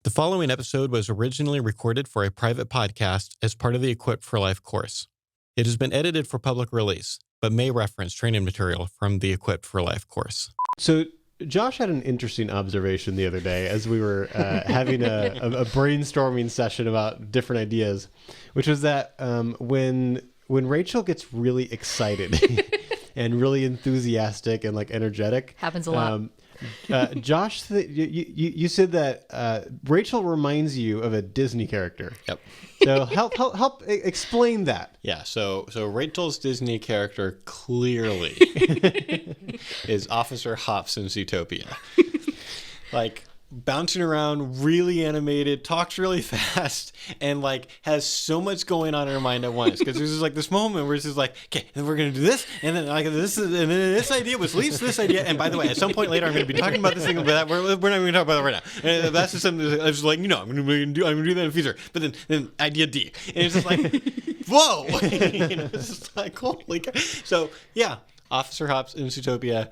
The following episode was originally recorded for a private podcast as part of the Equipped for Life course. It has been edited for public release, but may reference training material from the Equipped for Life course. So Josh had an interesting observation the other day as we were having a brainstorming session about different ideas, which was that when Rachel gets really excited and really enthusiastic and like energetic, happens a lot. Josh, you said that Rachel reminds you of a Disney character. Yep. So help explain that. Yeah, so Rachel's Disney character clearly is Officer Hops in Zootopia. Like, bouncing around, really animated, talks really fast, and like has so much going on in her mind at once. Because there's just like this moment where it's just like, okay, and we're gonna do this, and then like this idea which leads to this idea, and by the way, at some point later, I'm gonna be talking about this thing, but that we're not gonna talk about it right now. And that's just something that I was just like, I'm gonna do that in the future. But then idea D, and it's just like, whoa, it's just like holy. So yeah, Officer Hops in Zootopia.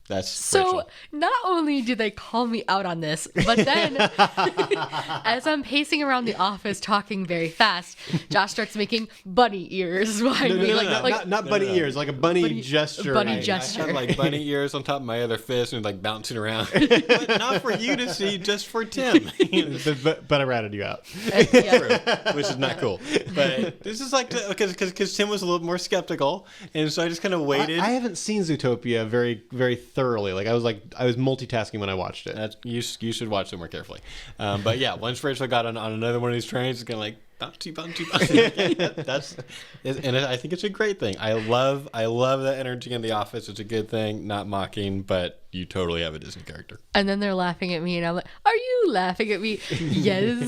That's so Rachel. Not only do they call me out on this, but then as I'm pacing around the office talking very fast, Josh starts making bunny ears behind me. Not bunny ears, like a bunny gesture. Bunny gesture. I had like bunny ears on top of my other fist and like bouncing around. But not for you to see, just for Tim. but I ratted you out. True, which is not cool. But this is like, because Tim was a little more skeptical, and so I just kind of waited. I haven't seen Zootopia very, very thoroughly. Like I was multitasking when I watched it. You should watch it more carefully. But yeah, once Rachel got on another one of these trains, it's kind of like bouncy. And I think it's a great thing. I love that energy in the office. It's a good thing. Not mocking, but you totally have a Disney character. And then they're laughing at me, and I'm like, "Are you laughing at me?" Yes,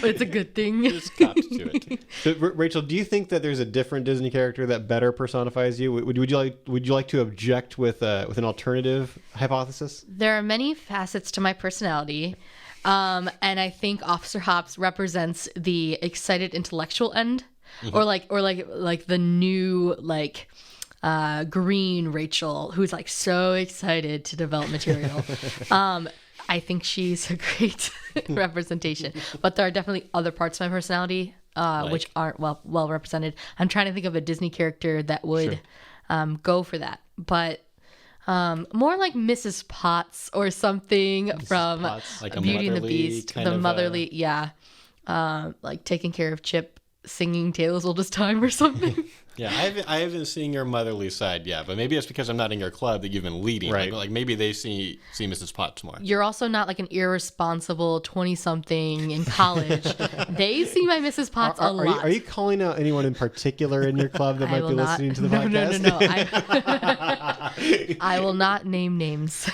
but it's a good thing. Just copped to it. So, Rachel, do you think that there's a different Disney character that better personifies you? Would you like to object with an alternative hypothesis? There are many facets to my personality. And I think Officer Hops represents the excited intellectual end, or like the new green Rachel, who's like so excited to develop material. I think she's a great representation, but there are definitely other parts of my personality which aren't well represented. I'm trying to think of a Disney character that would go for that, but. More like Mrs. Potts or something from like Beauty and the Beast. The motherly, like taking care of Chip, singing Tales Old as Time or something. Yeah, I haven't seen your motherly side yet, but maybe it's because I'm not in your club that you've been leading. Right. Like maybe they see Mrs. Potts more. You're also not like an irresponsible 20-something in college. They see my Mrs. Potts a lot. Are you calling out anyone in particular in your club that might be listening to the podcast? No. I will not name names.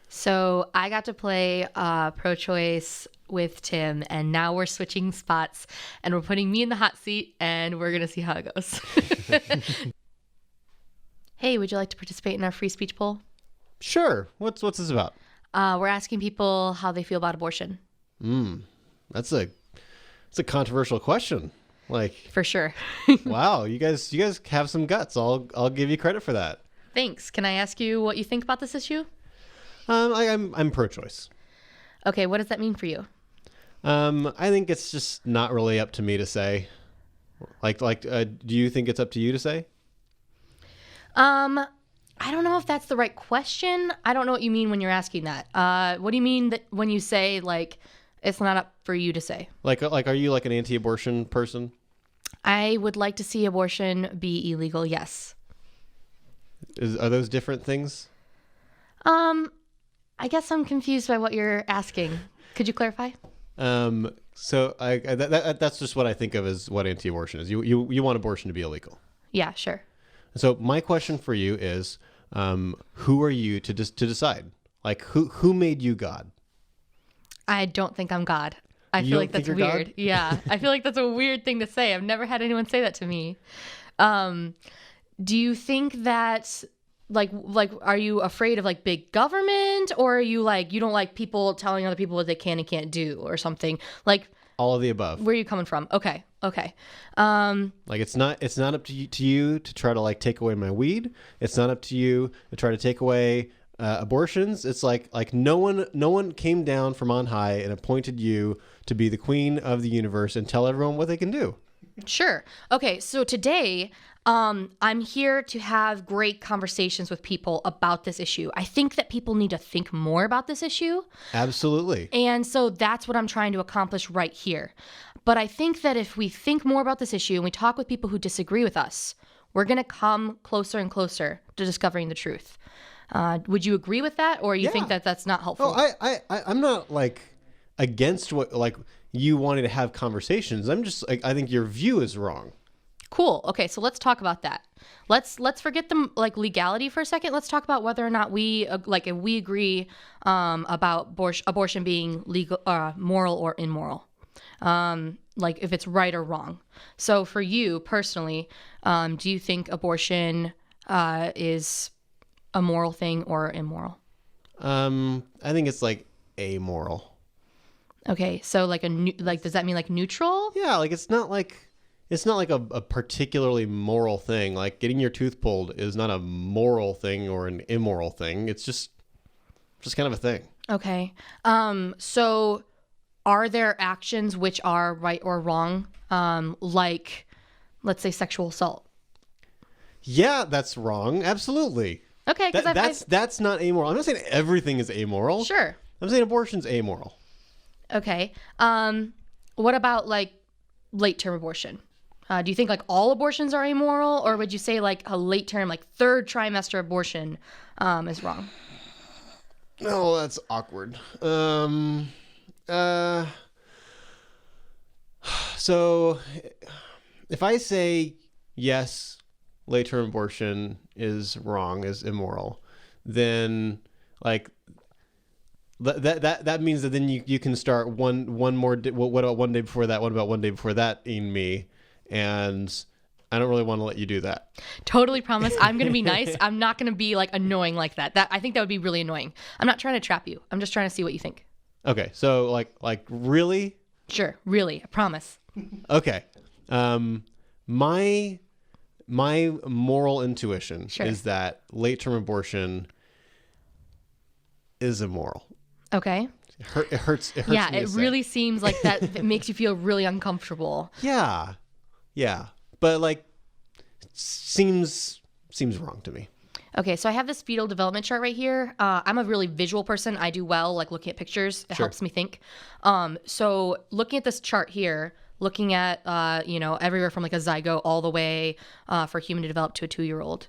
So I got to play pro-choice with Tim, and now we're switching spots, and we're putting me in the hot seat, and we're gonna see how it goes. Hey, would you like to participate in our free speech poll? Sure. What's this about? We're asking people how they feel about abortion. That's a controversial question. Like, For sure. wow, you guys have some guts. I'll give you credit for that. Thanks. Can I ask you what you think about this issue? I'm pro-choice. Okay, what does that mean for you? I think it's just not really up to me to say. Do you think it's up to you to say? I don't know if that's the right question. I don't know what you mean when you're asking that. What do you mean that when you say like it's not up for you to say? Like are you like an anti-abortion person? I would like to see abortion be illegal. Yes. Are those different things? I guess I'm confused by what you're asking. Could you clarify? So that's just what I think of as what anti-abortion is. You want abortion to be illegal. Yeah, sure. So my question for you is, who are you to decide? Like who made you God? I don't think I'm God. I feel like that's weird. Yeah, I feel like that's a weird thing to say. I've never had anyone say that to me. Do you think that like are you afraid of like big government, or are you like you don't like people telling other people what they can and can't do or something? Like all of the above. Where are you coming from? Okay. Like it's not up to you to try to like take away my weed. It's not up to you to try to take away abortions, it's like no one came down from on high and appointed you to be the queen of the universe and tell everyone what they can do. Sure. Okay, so today I'm here to have great conversations with people about this issue. I think that people need to think more about this issue. Absolutely. And so that's what I'm trying to accomplish right here. But I think that if we think more about this issue and we talk with people who disagree with us, we're going to come closer and closer to discovering the truth. Would you agree with that, or you think that that's not helpful? Oh, I'm not like against what like you wanting to have conversations. I'm just like, I think your view is wrong. Cool. Okay, so let's talk about that. Let's forget the like legality for a second. Let's talk about whether or not we like if we agree about abortion being legal, moral or immoral. Like if it's right or wrong. So for you personally, do you think abortion is a moral thing or immoral? I think it's like amoral. Okay, so like does that mean like neutral? Yeah, like it's not like a particularly moral thing. Like getting your tooth pulled is not a moral thing or an immoral thing. It's just kind of a thing. Okay. So are there actions which are right or wrong? Like let's say sexual assault. Yeah, that's wrong. Absolutely. Okay, because that's not amoral. I'm not saying everything is amoral. Sure. I'm saying abortion's amoral. Okay. What about like late-term abortion? Do you think like all abortions are amoral, or would you say like a late-term, like third trimester abortion is wrong? Oh, that's awkward. So if I say yes, late-term abortion is wrong, is immoral, then like that means that then you can start one more. What about one day before that? What about one day before that in me? And I don't really want to let you do that. Totally promise. I'm going to be nice. I'm not going to be like annoying like that. I think that would be really annoying. I'm not trying to trap you. I'm just trying to see what you think. Okay. So like really? Sure. Really. I promise. Okay. My moral intuition is that late-term abortion is immoral. Okay. It hurts. Yeah, me it really seems like that. It makes you feel really uncomfortable. Yeah, but like seems wrong to me. Okay, so I have this fetal development chart right here. I'm a really visual person. I do well like looking at pictures. It helps me think. So looking at this chart here, looking at everywhere from like a zygote all the way for a human to develop to a 2-year-old.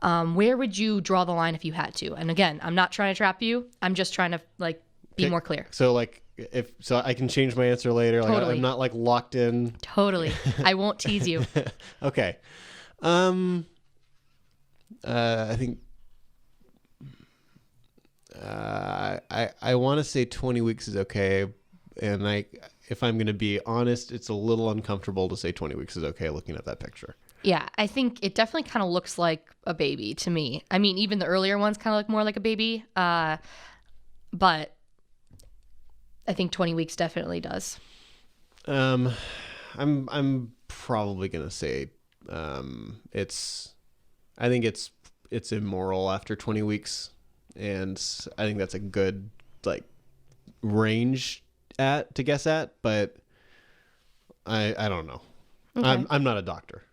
Where would you draw the line if you had to? And again, I'm not trying to trap you. I'm just trying to like be more clear. So like if I can change my answer later. Like totally. I'm not like locked in. Totally. I won't tease you. Okay. I think I want to say 20 weeks is okay, and if I'm going to be honest, it's a little uncomfortable to say 20 weeks is okay looking at that picture. Yeah, I think it definitely kind of looks like a baby to me. I mean, even the earlier ones kind of look more like a baby, but I think 20 weeks definitely does. I'm probably gonna say I think it's immoral after 20 weeks, and I think that's a good like range to guess at, but I don't know. Okay. I'm not a doctor.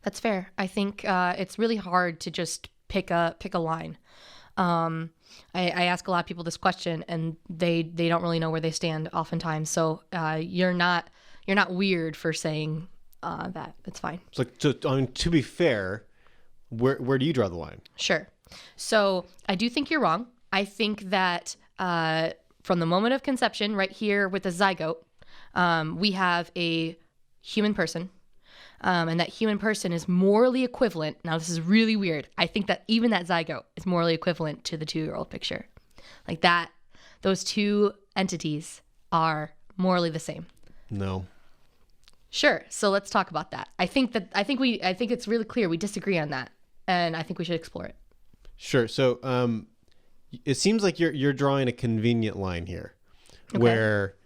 That's fair. I think it's really hard to just pick a line. I ask a lot of people this question, and they don't really know where they stand oftentimes. So you're not weird for saying that. It's fine. So to be fair, where do you draw the line? Sure. So I do think you're wrong. I think that from the moment of conception, right here with the zygote, we have a human person. And that human person is morally equivalent. Now, this is really weird. I think that even that zygote is morally equivalent to the 2-year-old picture. Like that, those two entities are morally the same. No. Sure. So let's talk about that. I think it's really clear we disagree on that, and I think we should explore it. Sure. So, it seems like you're drawing a convenient line here, okay, where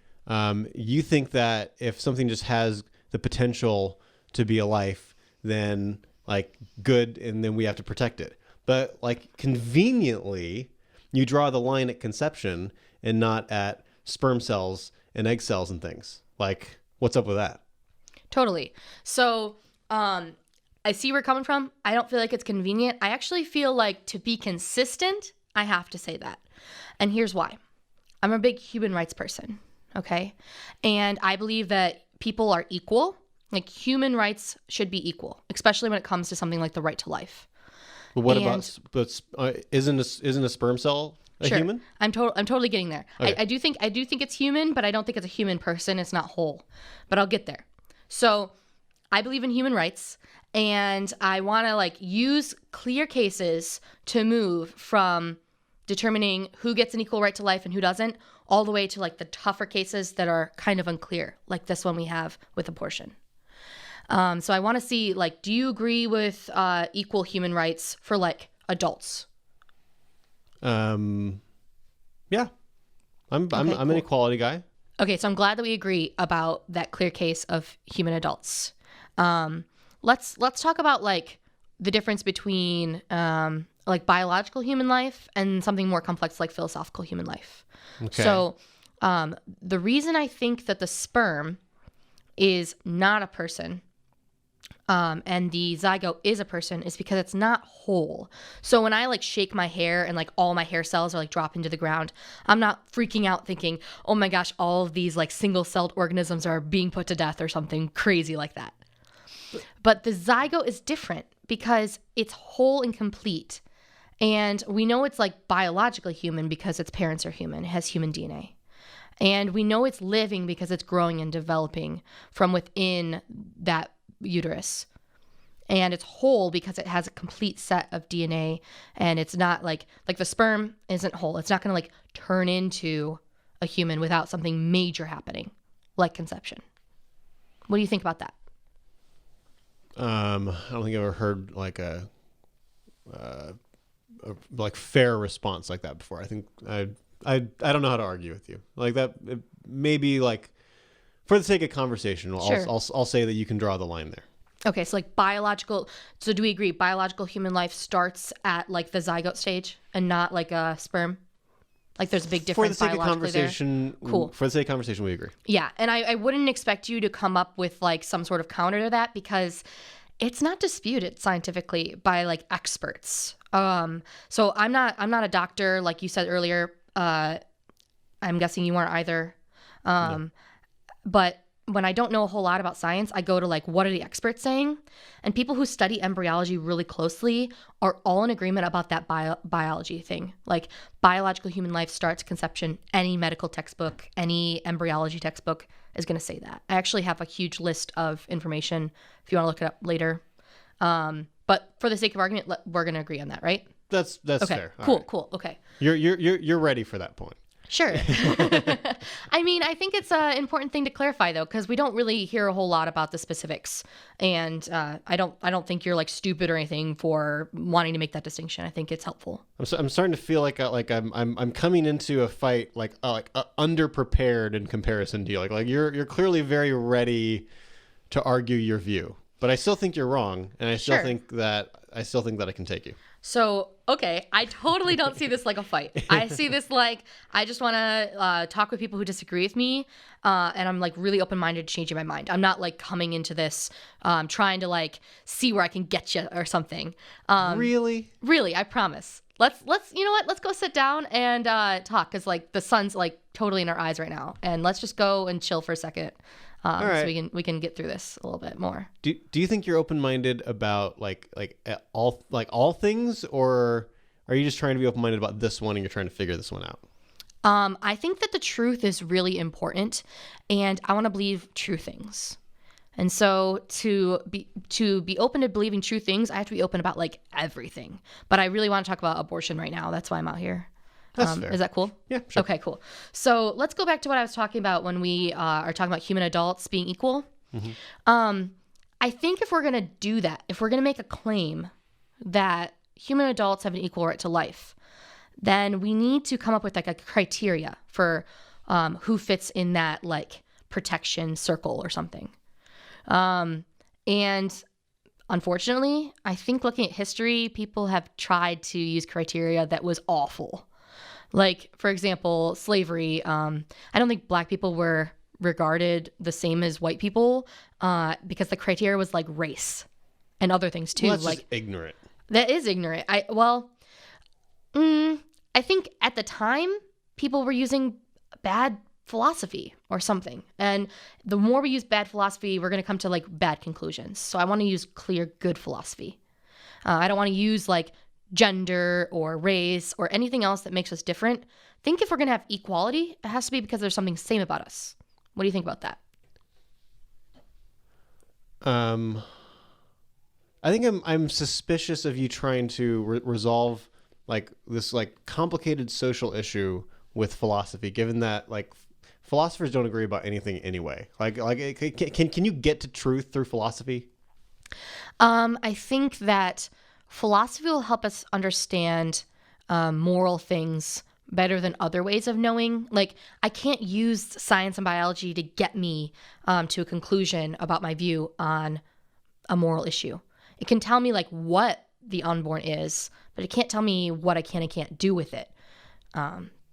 you think that if something just has the potential to be a life, then like good, and then we have to protect it. but like conveniently, you draw the line at conception and not at sperm cells and egg cells and things. Like, what's up with that? Totally. So, I see where you're coming from. I don't feel like it's convenient. I actually feel like to be consistent, I have to say that. And here's why. I'm a big human rights person, okay? And I believe that people are equal. Like, human rights should be equal, especially when it comes to something like the right to life. But what about, isn't a sperm cell a Sure. human? I'm totally getting there. Okay. I do think it's human, but I don't think it's a human person. It's not whole. But I'll get there. So I believe in human rights, and I want to like use clear cases to move from determining who gets an equal right to life and who doesn't, all the way to like the tougher cases that are kind of unclear, like this one we have with abortion. So I want to see, like, do you agree with equal human rights for like adults? Yeah, I'm an equality guy. Okay, so I'm glad that we agree about that clear case of human adults. Let's talk about like the difference between like biological human life and something more complex like philosophical human life. Okay. So the reason I think that the sperm is not a person and the zygote is a person is because it's not whole. So when I like shake my hair and like all my hair cells are like drop into the ground, I'm not freaking out thinking, oh my gosh, all of these like single-celled organisms are being put to death or something crazy like that. But the zygote is different because it's whole and complete. And we know it's like biologically human because its parents are human. It has human DNA. And we know it's living because it's growing and developing from within that uterus. And it's whole because it has a complete set of DNA, and it's not like the sperm isn't whole. It's not going to like turn into a human without something major happening, like conception. What do you think about that? I don't think I've ever heard like a like fair response like that before. I think I don't know how to argue with you like that. Maybe like for the sake of conversation, Sure. I'll say that you can draw the line there. Okay, so like biological. So do we agree biological human life starts at like the zygote stage and not like a sperm? Like there's a big difference For the sake of biologically conversation, there? Cool. For the sake of conversation, we agree. Yeah, and I wouldn't expect you to come up with like some sort of counter to that because it's not disputed scientifically by like experts. So I'm not a doctor like you said earlier. I'm guessing you weren't either. No. But when I don't know a whole lot about science, I go to like, what are the experts saying? And people who study embryology really closely are all in agreement about that biology thing. Like biological human life starts conception. Any medical textbook, any embryology textbook is going to say that. I actually have a huge list of information if you want to look it up later. But for the sake of argument, we're going to agree on that, right? That's Okay. fair. All Cool. right. Cool. Okay. You're ready for that point. Sure. I mean, I think it's an important thing to clarify though, because we don't really hear a whole lot about the specifics, and I don't think you're like stupid or anything for wanting to make that distinction. I think it's helpful. I'm starting to feel like I'm coming into a fight underprepared in comparison to you. Like you're clearly very ready to argue your view, but I still think you're wrong, and I still Sure. think that I can take you. So, okay, I totally don't see this like a fight. I see this like I just want to talk with people who disagree with me, and I'm like really open-minded to changing my mind. I'm not like coming into this trying to like see where I can get you or something. Really? Really, I promise. Let's you know what? Let's go sit down and talk because like the sun's like totally in our eyes right now, and let's just go and chill for a second. All right. So we can get through this a little bit more. Do you think you're open-minded about all things, or are you just trying to be open-minded about this one and you're trying to figure this one out? I think that the truth is really important, and I want to believe true things. And so to be open to believing true things, I have to be open about like everything. But I really want to talk about abortion right now. That's why I'm out here. That's fair. Is that cool? Yeah, sure. Okay, cool. So let's go back to what I was talking about when we are talking about human adults being equal. Mm-hmm. I think if we're going to do that, if we're going to make a claim that human adults have an equal right to life, then we need to come up with like a criteria for who fits in that like protection circle or something. And unfortunately, I think looking at history, people have tried to use criteria that was awful. Like, for example, slavery. I don't think black people were regarded the same as white people because the criteria was like race and other things too. Well, that's like just ignorant. That is ignorant. I think at the time people were using bad philosophy or something. And the more we use bad philosophy, we're going to come to like bad conclusions. So I want to use clear, good philosophy. I don't want to use like gender or race or anything else that makes us different. I think if we're going to have equality, it has to be because there's something same about us. What do you think about that? I think I'm suspicious of you trying to resolve like this like complicated social issue with philosophy, given that like philosophers don't agree about anything anyway. Like can you get to truth through philosophy? I think that philosophy will help us understand moral things better than other ways of knowing. Like, I can't use science and biology to get me to a conclusion about my view on a moral issue. It can tell me like what the unborn is, but it can't tell me what I can and can't do with it.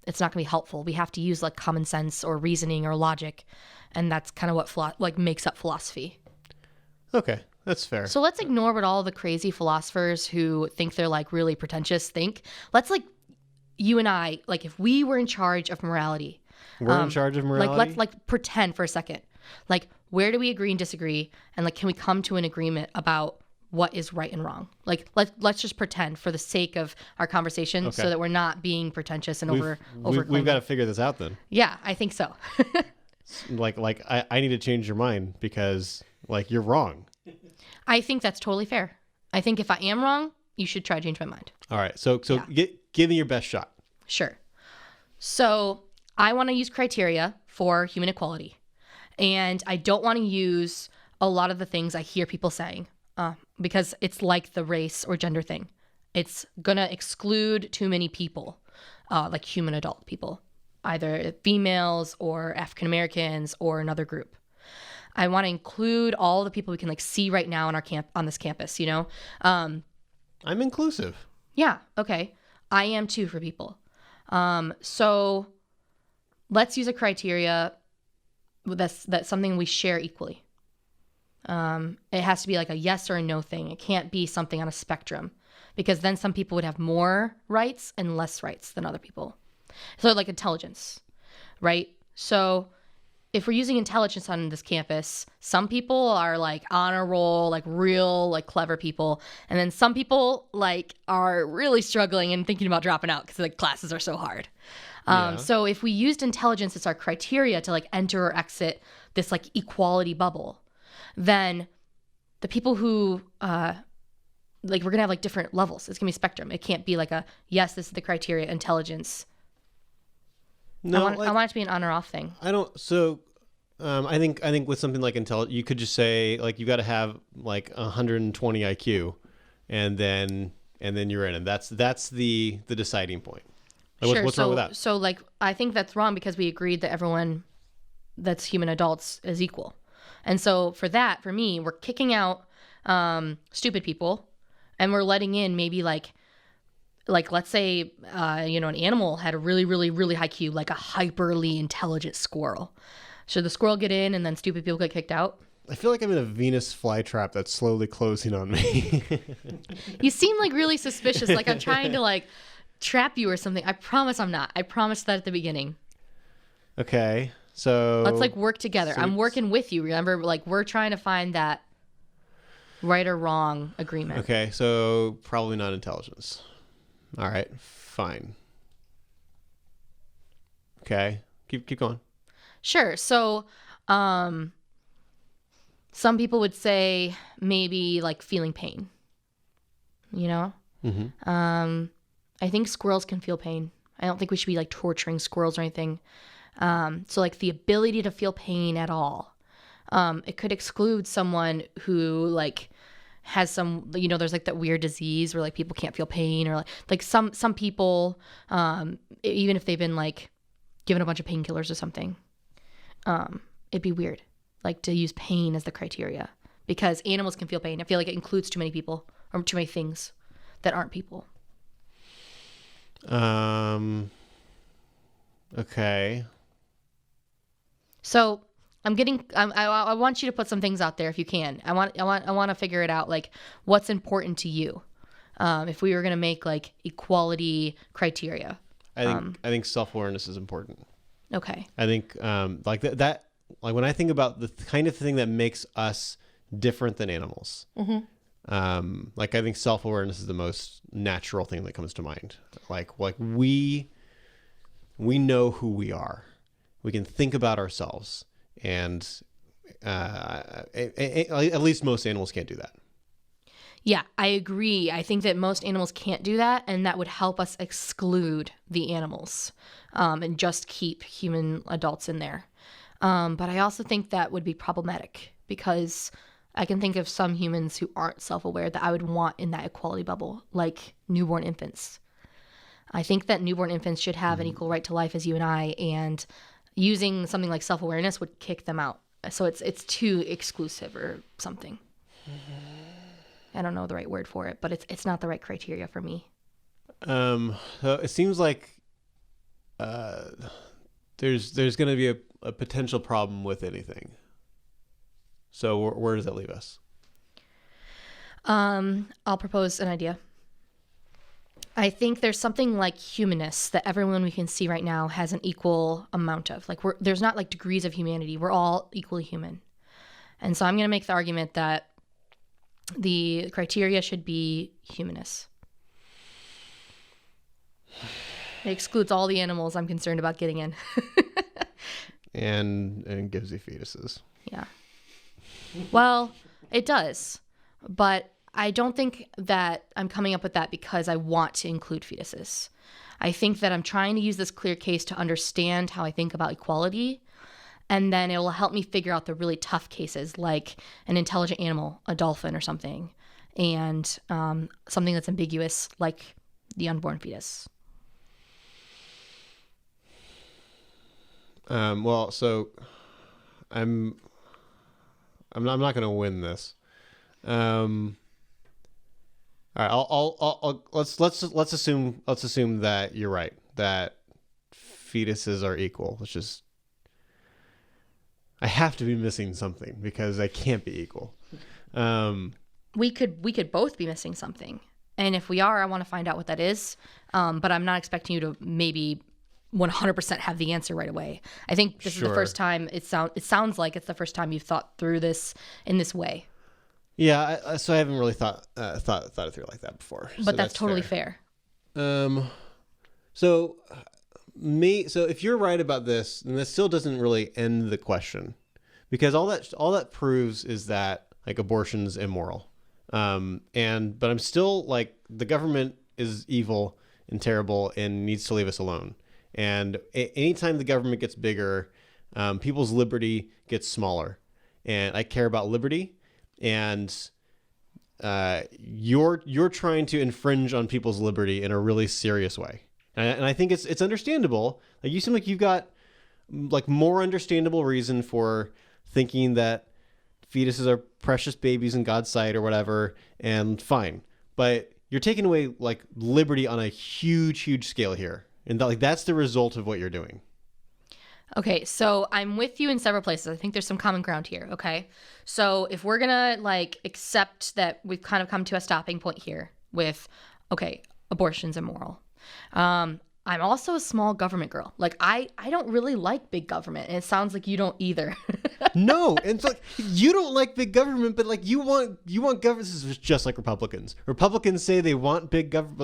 It's not going to be helpful. We have to use like common sense or reasoning or logic, and that's kind of what makes up philosophy. Okay, that's fair. So let's ignore what all the crazy philosophers who think they're like really pretentious think. Let's like you and I, like if we were in charge of morality. We're in charge of morality? Like let's like pretend for a second. Like where do we agree and disagree? And like can we come to an agreement about what is right and wrong? Like let's just pretend for the sake of our conversation so that we're not being pretentious and we've got to figure this out then. Yeah, I think so. like I need to change your mind because like you're wrong. I think that's totally fair. I think if I am wrong, you should try to change my mind. All right. So give me your best shot. Sure. So I want to use criteria for human equality. And I don't want to use a lot of the things I hear people saying because it's like the race or gender thing. It's going to exclude too many people, like human adult people, either females or African Americans or another group. I want to include all the people we can like see right now on this campus, you know? I'm inclusive. Yeah. Okay. I am too for people. So let's use a criteria that's something we share equally. It has to be like a yes or a no thing. It can't be something on a spectrum because then some people would have more rights and less rights than other people. So like intelligence, right? So if we're using intelligence on this campus, some people are like on a roll, like real, like clever people. And then some people like are really struggling and thinking about dropping out because the classes are so hard. So if we used intelligence as our criteria to like enter or exit this like equality bubble, then the people who like we're gonna have like different levels. It's gonna be a spectrum. It can't be like a yes, this is the criteria, intelligence. No, I want it to be an on or off thing. I don't. So, I think with something like intelligence, you could just say like you got to have like 120 IQ, and then you're in, and that's the deciding point. Like, Sure. What's wrong with that? So like I think that's wrong because we agreed that everyone that's human adults is equal, and so for me, we're kicking out stupid people, and we're letting in maybe like let's say, an animal had a really, really, really high IQ, like a hyperly intelligent squirrel. Should the squirrel get in and then stupid people get kicked out? I feel like I'm in a Venus flytrap that's slowly closing on me. You seem like really suspicious, like I'm trying to like trap you or something. I promise I'm not. I promised that at the beginning. Okay, so let's like work together. I'm working with you. Remember, like we're trying to find that right or wrong agreement. Okay, so probably not intelligence. All right, fine. Okay, keep going. Sure. So, some people would say maybe like feeling pain. You know. Mm-hmm. I think squirrels can feel pain. I don't think we should be like torturing squirrels or anything. So like the ability to feel pain at all. It could exclude someone who like has some, there's like that weird disease where like people can't feel pain or like some people, even if they've been like given a bunch of painkillers or something, it'd be weird like to use pain as the criteria because animals can feel pain. I feel like it includes too many people or too many things that aren't people. Okay. So I want you to put some things out there if you can. I want to figure it out, like what's important to you. If we were going to make like equality criteria. I think self-awareness is important. Okay. I think like that like when I think about the kind of thing that makes us different than animals, like I think self-awareness is the most natural thing that comes to mind. Like we know who we are. We can think about ourselves, and at least most animals can't do that. Yeah, I agree. I think that most animals can't do that, and that would help us exclude the animals and just keep human adults in there. But I also think that would be problematic because I can think of some humans who aren't self-aware that I would want in that equality bubble, like newborn infants. I think that newborn infants should have an equal right to life as you and I, and using something like self-awareness would kick them out. So it's too exclusive or something. I don't know the right word for it, but it's not the right criteria for me. So it seems like there's going to be a potential problem with anything. So where does that leave us? I'll propose an idea. I think there's something like humanness that everyone we can see right now has an equal amount of. Like there's not like degrees of humanity. We're all equally human. And so I'm going to make the argument that the criteria should be humanness. It excludes all the animals I'm concerned about getting in. and gives you fetuses. Yeah. Well, it does. But I don't think that I'm coming up with that because I want to include fetuses. I think that I'm trying to use this clear case to understand how I think about equality. And then it will help me figure out the really tough cases, like an intelligent animal, a dolphin or something, and something that's ambiguous, like the unborn fetus. Well, so I'm not going to win this. All right, I'll let's assume that you're right, that fetuses are equal. I have to be missing something because I can't be equal. We could both be missing something, and if we are, I want to find out what that is. But I'm not expecting you to maybe 100% have the answer right away. I think this is the first time it sounds like it's the first time you've thought through this in this way. Yeah, so I haven't really thought it through like that before. But that's totally fair. So if you're right about this, then this still doesn't really end the question, because all that proves is that like abortion's immoral. But I'm still like, the government is evil and terrible and needs to leave us alone. And anytime the government gets bigger, people's liberty gets smaller. And I care about liberty, and you're trying to infringe on people's liberty in a really serious way. And I think it's understandable. Like, you seem like you've got like more understandable reason for thinking that fetuses are precious babies in God's sight or whatever, and fine. But you're taking away like liberty on a huge scale here. And that's the result of what you're doing. Okay, so I'm with you in several places. I think there's some common ground here, okay? So if we're gonna like accept that we've kind of come to a stopping point here with, okay, abortion's immoral. I'm also a small government girl. Like I don't really like big government, and it sounds like you don't either. No, and it's like, you don't like big government, but like you want government. This is just like Republicans. Republicans say they want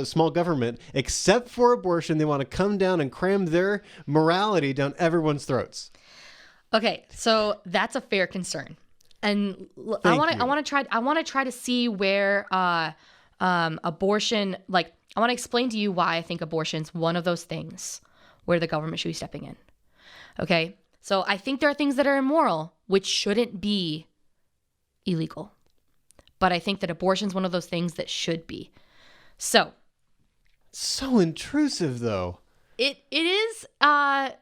small government, except for abortion. They want to come down and cram their morality down everyone's throats. Okay, so that's a fair concern, and I want to try to see where abortion, like, I want to explain to you why I think abortion's one of those things where the government should be stepping in. Okay? So I think there are things that are immoral, which shouldn't be illegal. But I think that abortion's one of those things that should be. So intrusive, though. It is an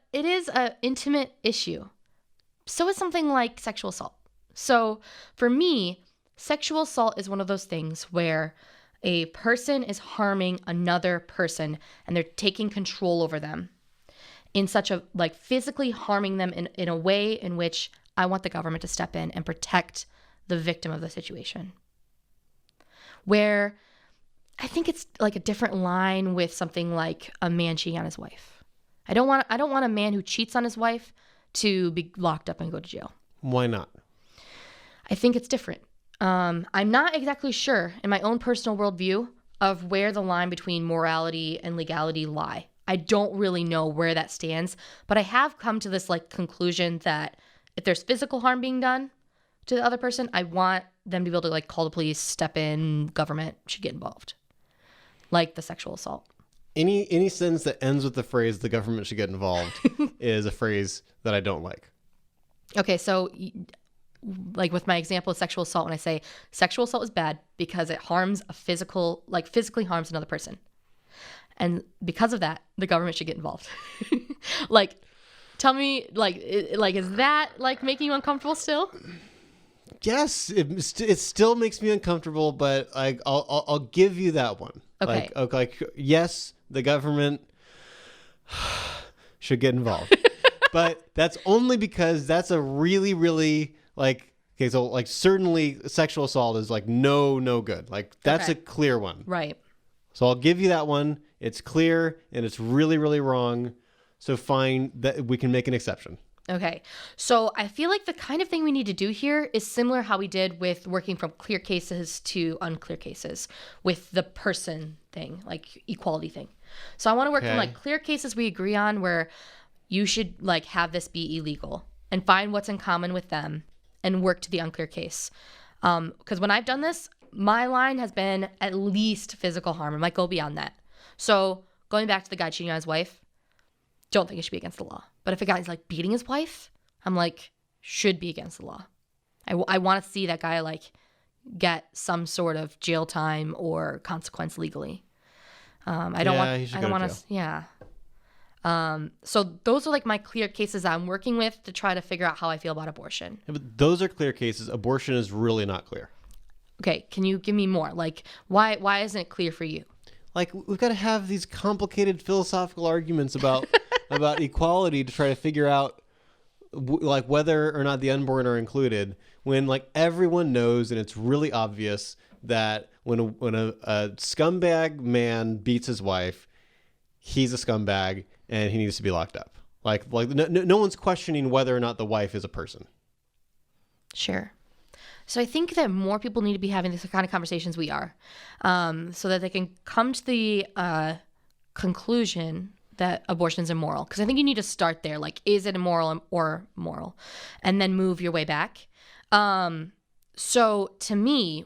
intimate issue. So is something like sexual assault. So for me, Sexual assault is one of those things where a person is harming another person and they're taking control over them in such a, like, physically harming them in a way in which I want the government to step in and protect the victim of the situation. Where I think it's like a different line with something like a man cheating on his wife. I don't want a man who cheats on his wife to be locked up and go to jail. Why not? I think it's different. I'm not exactly sure in my own personal worldview of where the line between morality and legality lie. I don't really know where that stands, but I have come to this like conclusion that if there's physical harm being done to the other person, I want them to be able to like call the police, step in, government should get involved. Like the sexual assault. Any sentence that ends with the phrase "the government should get involved" is a phrase that I don't like. Okay, so like with my example of sexual assault, when I say sexual assault is bad because it harms physically harms another person. And because of that, the government should get involved. Like, tell me, is that like making you uncomfortable still? Yes, it still makes me uncomfortable, but I'll give you that one. Okay. Like yes, the government should get involved, but that's only because that's a really, really like, okay, so like certainly sexual assault is like no good. Like that's Okay. a clear one. Right. So I'll give you that one. It's clear and it's really, really wrong. So fine, that we can make an exception. Okay. So I feel like the kind of thing we need to do here is similar how we did with working from clear cases to unclear cases with the person thing, like equality thing. So I want to work from Okay. like clear cases we agree on where you should like have this be illegal and find what's in common with them and work to the unclear case. Because when I've done this, my line has been at least physical harm. It might go beyond that. So going back to the guy cheating on his wife, don't think it should be against the law. But if a guy's like beating his wife, I'm like, should be against the law. I want to see that guy like get some sort of jail time or consequence legally. I don't want to. Yeah. So those are like my clear cases I'm working with to try to figure out how I feel about abortion. Yeah, but those are clear cases. Abortion is really not clear. Okay, can you give me more? Like, why isn't it clear for you? Like we've got to have these complicated philosophical arguments about about equality to try to figure out like whether or not the unborn are included, when like everyone knows and it's really obvious that when a scumbag man beats his wife, he's a scumbag and he needs to be locked up. Like no one's questioning whether or not the wife is a person. Sure. So I think that more people need to be having this kind of conversations we are, so that they can come to the conclusion that abortion is immoral. Because I think you need to start there. Like, is it immoral or moral? And then move your way back. So to me,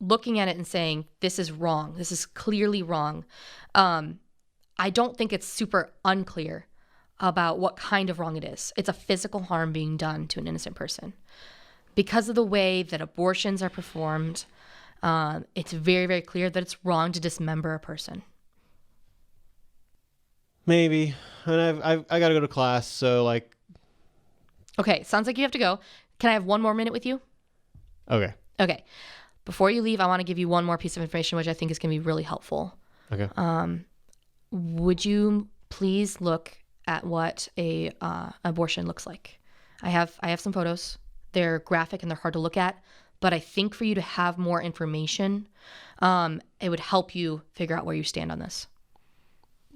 looking at it and saying, this is wrong, this is clearly wrong, I don't think it's super unclear about what kind of wrong it is. It's a physical harm being done to an innocent person. Because of the way that abortions are performed, it's very, very clear that it's wrong to dismember a person. Maybe. And I got to go to class, so like. Okay, sounds like you have to go. Can I have one more minute with you? Okay. Okay. Before you leave, I want to give you one more piece of information, which I think is going to be really helpful. Okay. Would you please look at what a abortion looks like? I have some photos. They're graphic and they're hard to look at, but I think for you to have more information, it would help you figure out where you stand on this.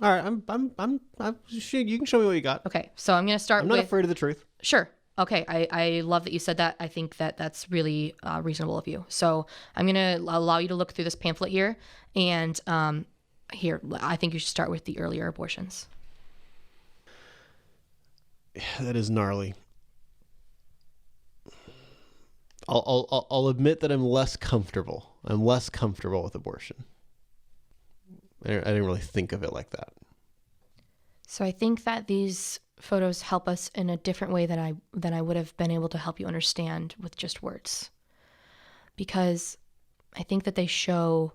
All right. I'm you can show me what you got. Okay, so I'm going to start I'm not with... afraid of the truth. Sure. Okay, I love that you said that. I think that that's really reasonable of you. So I'm going to allow you to look through this pamphlet here. And here, I think you should start with the earlier abortions. That is gnarly. I'll admit that I'm less comfortable. I'm less comfortable with abortion. I didn't really think of it like that. So I think that these photos help us in a different way than I would have been able to help you understand with just words. Because I think that they show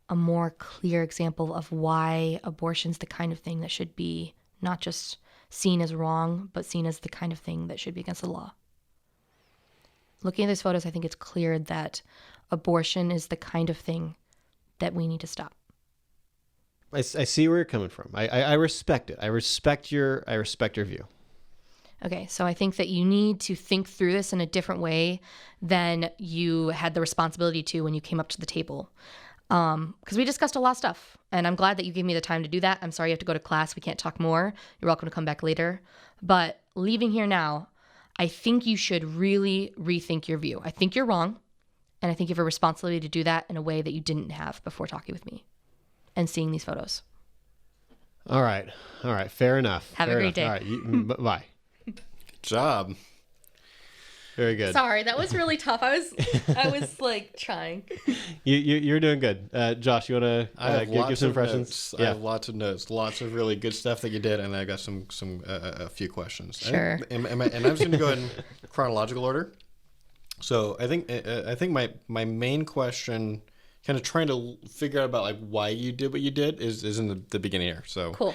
a more clear example of why abortion's the kind of thing that should be not just seen as wrong, but seen as the kind of thing that should be against the law. Looking at these photos, I think it's clear that abortion is the kind of thing that we need to stop. I see where you're coming from. I respect it. I respect your view. Okay, so I think that you need to think through this in a different way than you had the responsibility to when you came up to the table. Because we discussed a lot of stuff, and I'm glad that you gave me the time to do that. I'm sorry you have to go to class. We can't talk more. You're welcome to come back later. But leaving here now, I think you should really rethink your view. I think you're wrong, and I think you have a responsibility to do that in a way that you didn't have before talking with me and seeing these photos. All right. Fair enough. Have a great day. All right. Bye. Good job. Very good. Sorry, that was really tough. I was like trying. You're doing good. Josh, you want to give some impressions? I have lots of notes, lots of really good stuff that you did, and I got a few questions. Sure. And I'm just going to go in chronological order. So I think my main question, kind of trying to figure out about like why you did what you did, is in the beginning here. So Cool.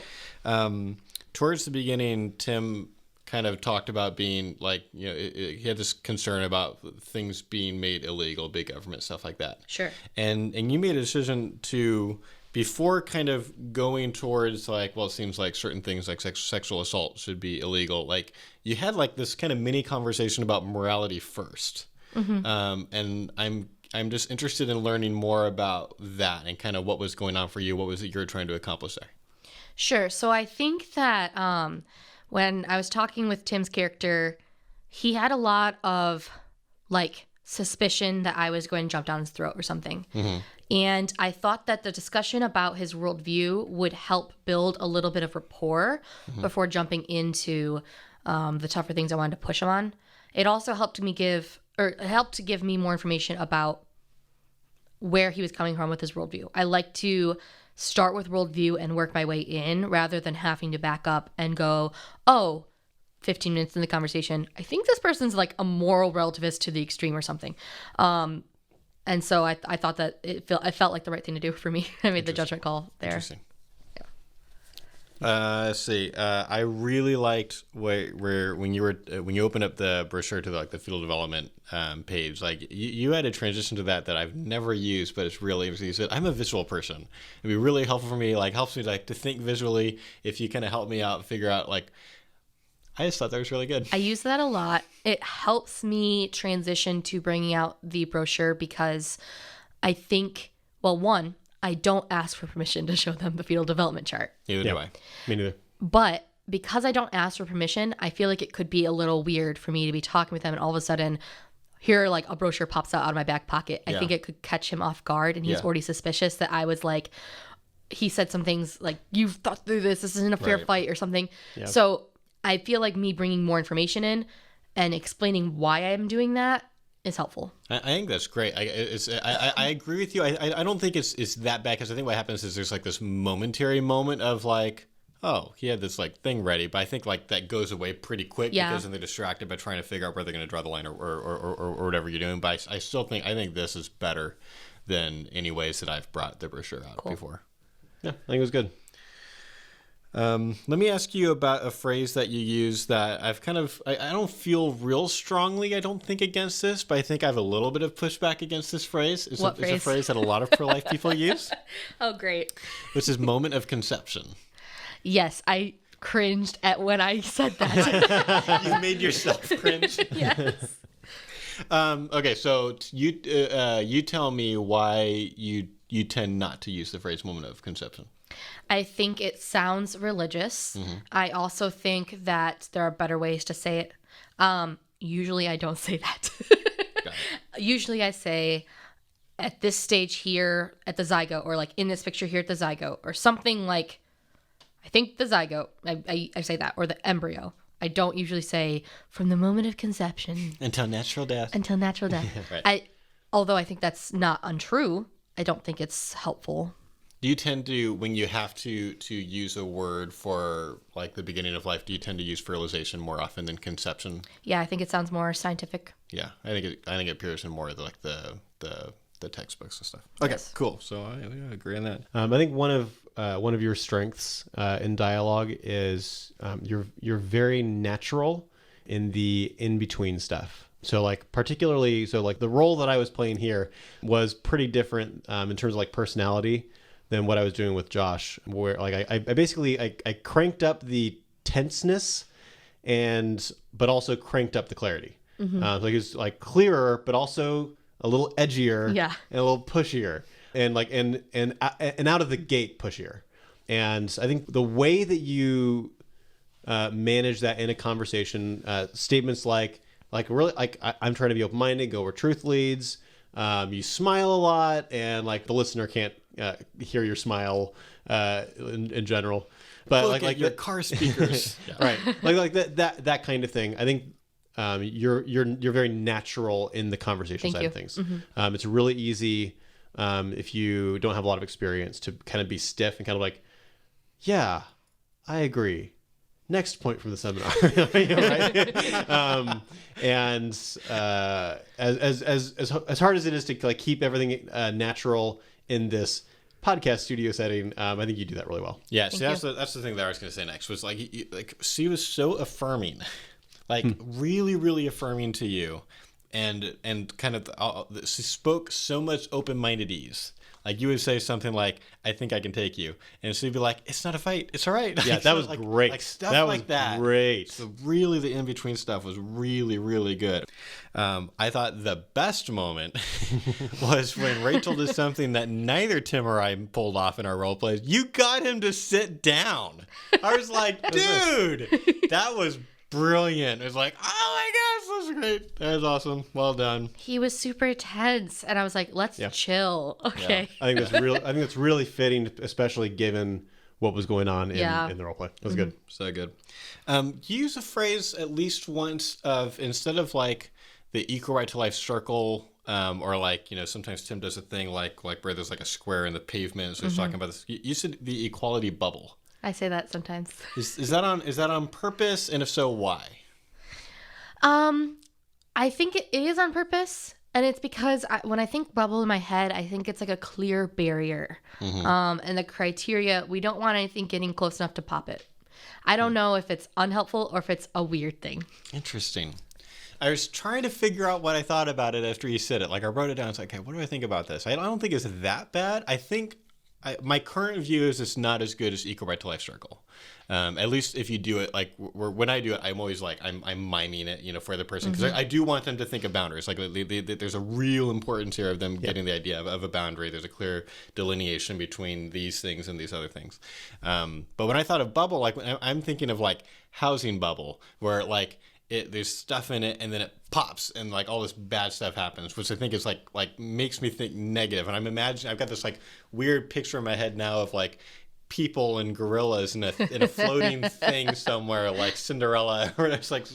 Towards the beginning, Tim kind of talked about being like, he had this concern about things being made illegal, big government stuff like that. Sure. And you made a decision to, before kind of going towards like, well, it seems like certain things like sexual assault should be illegal. Like you had like this kind of mini conversation about morality first. Mm-hmm. And I'm just interested in learning more about that and kind of what was going on for you. What was it you were trying to accomplish there? Sure. So I think that when I was talking with Tim's character, he had a lot of like suspicion that I was going to jump down his throat or something. Mm-hmm. And I thought that the discussion about his worldview would help build a little bit of rapport before jumping into the tougher things I wanted to push him on. It also helped to give me more information about where he was coming from with his worldview. I like to start with worldview and work my way in rather than having to back up and go, 15 minutes in the conversation, I think this person's like a moral relativist to the extreme or something. And so I thought that it felt like the right thing to do for me. I made the judgment call there. Interesting. Let's see. I really liked where when you opened up the brochure to the field development page, like you had a transition to that I've never used, but it's really interesting. You said, "I'm a visual person. It'd be really helpful for me. Like helps me to think visually. If you kind of help me out, figure out like." I just thought that was really good. I use that a lot. It helps me transition to bringing out the brochure because I think, well, one, I don't ask for permission to show them the fetal development chart. Neither do I. Me neither. But because I don't ask for permission, I feel like it could be a little weird for me to be talking with them and all of a sudden here like a brochure pops out of my back pocket. I think it could catch him off guard and he's already suspicious that I was like, he said some things like, you've thought through this isn't a fair fight or something. Yep. So I feel like me bringing more information in and explaining why I'm doing that is helpful. I think that's great. I agree with you. I don't think it's that bad because I think what happens is there's like this momentary moment of like, oh, he had this like thing ready, but I think like that goes away pretty quick because then they're distracted by trying to figure out where they're going to draw the line or whatever you're doing. But I still think this is better than any ways that I've brought the brochure out before. Yeah, I think it was good. Let me ask you about a phrase that you use that I've I don't feel real strongly, I don't think, against this, but I think I have a little bit of pushback against this phrase. It's a phrase that a lot of pro-life people use. Oh, great. Which is moment of conception. Yes, I cringed at when I said that. You made yourself cringe? Yes. Okay, so you tell me why you tend not to use the phrase moment of conception. I think it sounds religious. Mm-hmm. I also think that there are better ways to say it. Usually I don't say that. Usually I say at this stage here at the zygote or like in this picture here at the zygote or something like, I think the zygote, I say that, or the embryo. I don't usually say from the moment of conception. Until natural death. Right. Although I think that's not untrue, I don't think it's helpful. Do you tend to, when you have to use a word for like the beginning of life, do you tend to use fertilization more often than conception? Yeah, I think it sounds more scientific. Yeah, I think it appears in more of like the textbooks and stuff. Okay, yes. Cool. So I agree on that. I think one of your strengths in dialogue is you're very natural in the in-between stuff. So like particularly, so like the role that I was playing here was pretty different in terms of like personality than what I was doing with Josh, where like I basically I cranked up the tenseness but also cranked up the clarity. Like it's like clearer, but also a little edgier and a little pushier and like and out of the gate pushier. And I think the way that you manage that in a conversation, statements like really like I'm trying to be open-minded, go where truth leads. You smile a lot, and like the listener can't hear your smile in general. But Look like your car speakers, right? Like that kind of thing. I think you're very natural in the conversation side of things. It's really easy if you don't have a lot of experience to kind of be stiff and kind of like, yeah, I agree. Next point from the seminar, right? And as hard as it is to like keep everything natural in this podcast studio setting, I think you do that really well. Yeah, see, that's the thing that I was going to say next was like she was so affirming, like really, really affirming to you, and kind of she spoke so much open-minded ease. Like you would say something like, "I think I can take you," and she'd be like, "It's not a fight. It's all right." Yeah, that was great. Like stuff that like was that. Great. So really, the in between stuff was really, really good. I thought the best moment was when Rachel did something that neither Tim or I pulled off in our role plays. You got him to sit down. I was like, dude, that was brilliant. It was like, oh my gosh, that's great. That was awesome. Well done. He was super tense, and I was like, let's chill. Okay. Yeah. I think that's really fitting, especially given what was going on in the role play. That was good. So good. Use a phrase at least once of, instead of like the equal right to life circle, or like, sometimes Tim does a thing like where there's like a square in the pavement. So he's talking about this. You said the equality bubble. I say that sometimes. Is that on purpose? And if so, why? I think it is on purpose. And it's because when I think bubble in my head, I think it's like a clear barrier. And the criteria, we don't want anything getting close enough to pop it. I don't know if it's unhelpful or if it's a weird thing. Interesting. I was trying to figure out what I thought about it after you said it. Like I wrote it down. It's like, okay, what do I think about this? I don't think it's that bad. I think my current view is it's not as good as Equal Right to Life Circle. At least if you do it, like when I do it, I'm always like, I'm miming it, for the person. Because I do want them to think of boundaries. Like there's a real importance here of them getting the idea of a boundary. There's a clear delineation between these things and these other things. But when I thought of bubble, like I'm thinking of like housing bubble, where like, there's stuff in it and then it pops and like all this bad stuff happens, which I think is like makes me think negative. And I've got this like weird picture in my head now of like people and gorillas in a floating thing somewhere like Cinderella, or it's like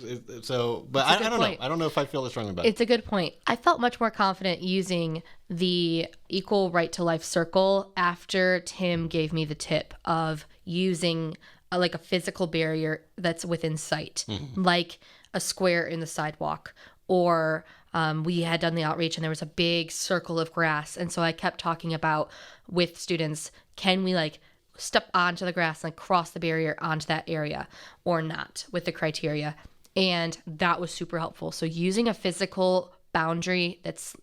so. But I don't know. I don't know if I feel this strongly about it. It's a good point. I felt much more confident using the equal right to life circle after Tim gave me the tip of using like a physical barrier that's within sight, like a square in the sidewalk, or we had done the outreach and there was a big circle of grass. And so I kept talking about with students, can we like step onto the grass and like cross the barrier onto that area or not with the criteria. And that was super helpful. So using a physical boundary that's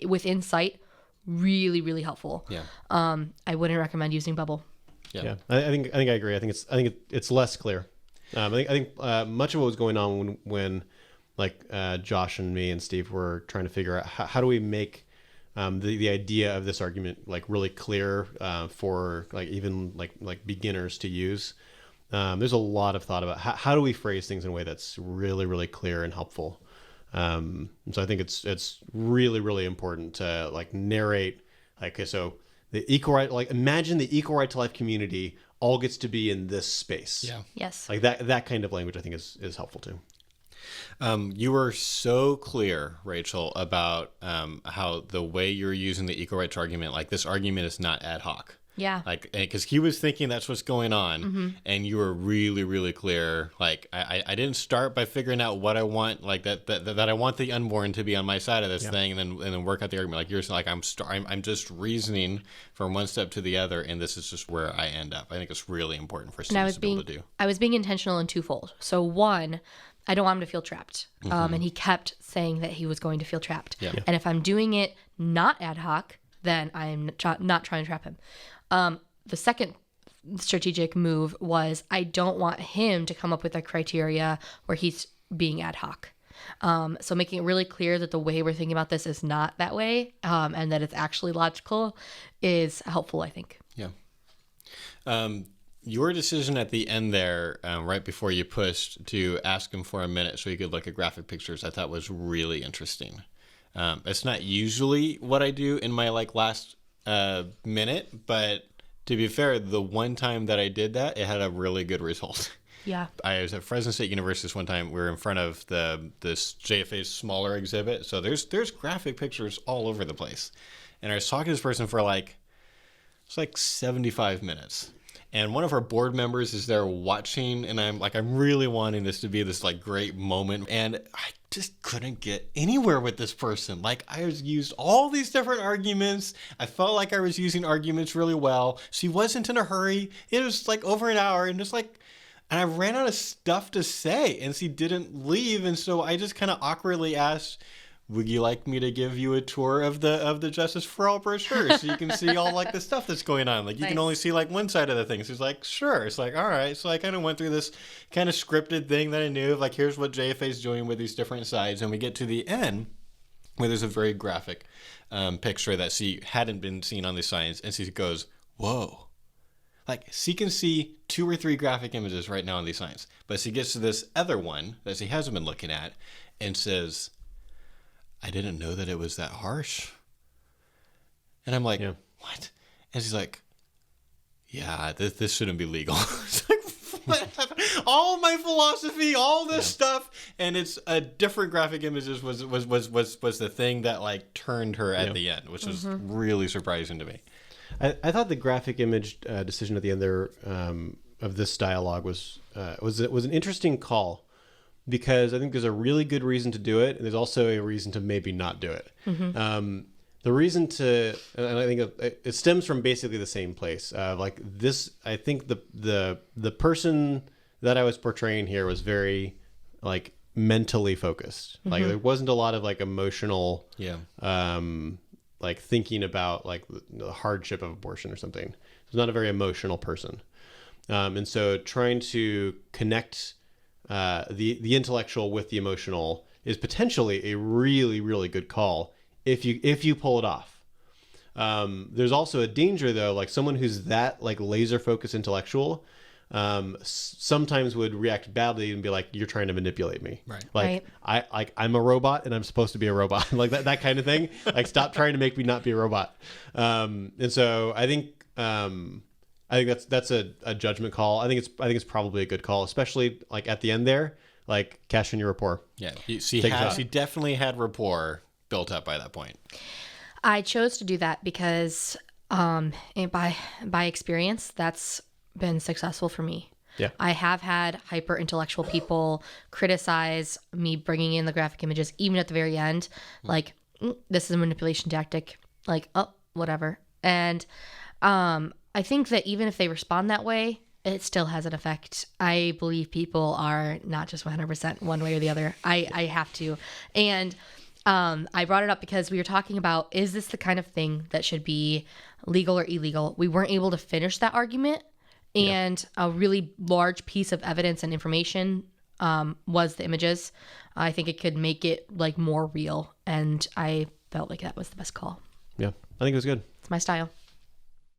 within sight, really, really helpful. Yeah. I wouldn't recommend using bubble. Yeah. I think I agree. I think it's less clear. I think much of what was going on when like Josh and me and Steve were trying to figure out how do we make the idea of this argument like really clear for like even like beginners to use. There's a lot of thought about how do we phrase things in a way that's really, really clear and helpful. So I think it's really, really important to like narrate like, okay, so the equal right, like imagine the equal right to life community all gets to be in this space. Yeah. Yes. Like that kind of language I think is helpful too. You were so clear, Rachel, about how the way you're using the equal rights argument, like this argument is not ad hoc. Yeah. Like, because he was thinking that's what's going on, and you were really, really clear. Like, I didn't start by figuring out what I want, like that I want the unborn to be on my side of this thing, and then work out the argument. Like you're like, I'm just reasoning from one step to the other, and this is just where I end up. I think it's really important for students to be able to do. I was being intentional in twofold. So one, I don't want him to feel trapped. And he kept saying that he was going to feel trapped. Yeah. And if I'm doing it not ad hoc, then I'm not trying to trap him. The second strategic move was I don't want him to come up with a criteria where he's being ad hoc. So making it really clear that the way we're thinking about this is not that way, and that it's actually logical is helpful, I think. Yeah. Your decision at the end there, right before you pushed to ask him for a minute so he could look at graphic pictures, I thought was really interesting. It's not usually what I do in my last minute, but to be fair, the one time that I did that, it had a really good result. Yeah. I was at Fresno State University this one time. We were in front of this JFA's smaller exhibit, so there's graphic pictures all over the place. And I was talking to this person for it's 75 minutes. And one of our board members is there watching, and I'm really wanting this to be this great moment. And I just couldn't get anywhere with this person. I was used all these different arguments. I felt like I was using arguments really well. She wasn't in a hurry. It was over an hour, and and I ran out of stuff to say, and she didn't leave. And so I just kind of awkwardly asked, would you like me to give you a tour of the Justice for All brochure so you can see all the stuff that's going on? You can only see one side of the thing. She's like, sure. It's all right. So I kind of went through this kind of scripted thing that I knew of, here's what JFA is doing with these different sides. And we get to the end where there's a very graphic picture that she hadn't been seen on the signs. And she goes, whoa. She can see 2 or 3 graphic images right now on these signs. But she gets to this other one that she hasn't been looking at and says, I didn't know that it was that harsh. And I'm like, yeah. What? And she's like, yeah, this shouldn't be legal. It's what? All my philosophy, all this stuff, and it's a different graphic images was the thing that turned her at the end, which was really surprising to me. I thought the graphic image decision at the end there of this dialogue was an interesting call, because I think there's a really good reason to do it, and there's also a reason to maybe not do it. The reason to, and I think it stems from basically the same place. This, I think the person that I was portraying here was very mentally focused. There wasn't a lot of emotional, thinking about the hardship of abortion or something. He's not a very emotional person, and so trying to connect the intellectual with the emotional is potentially a really, really good call if you pull it off. There's also a danger though, someone who's that laser focused intellectual sometimes would react badly and be like, you're trying to manipulate me. Right. I'm a robot and I'm supposed to be a robot. that kind of thing. Stop trying to make me not be a robot. And so I think that's a judgment call. I think it's probably a good call, especially at the end there, cash in your rapport. Yeah. She definitely had rapport built up by that point. I chose to do that because by experience, that's been successful for me. Yeah. I have had hyper intellectual people criticize me bringing in the graphic images, even at the very end, this is a manipulation tactic, oh, whatever. And I think that even if they respond that way, it still has an effect. I believe people are not just 100% one way or the other. I have to. And I brought it up because we were talking about, is this the kind of thing that should be legal or illegal? We weren't able to finish that argument. And a really large piece of evidence and information was the images. I think it could make it more real. And I felt like that was the best call. Yeah, I think it was good. It's my style.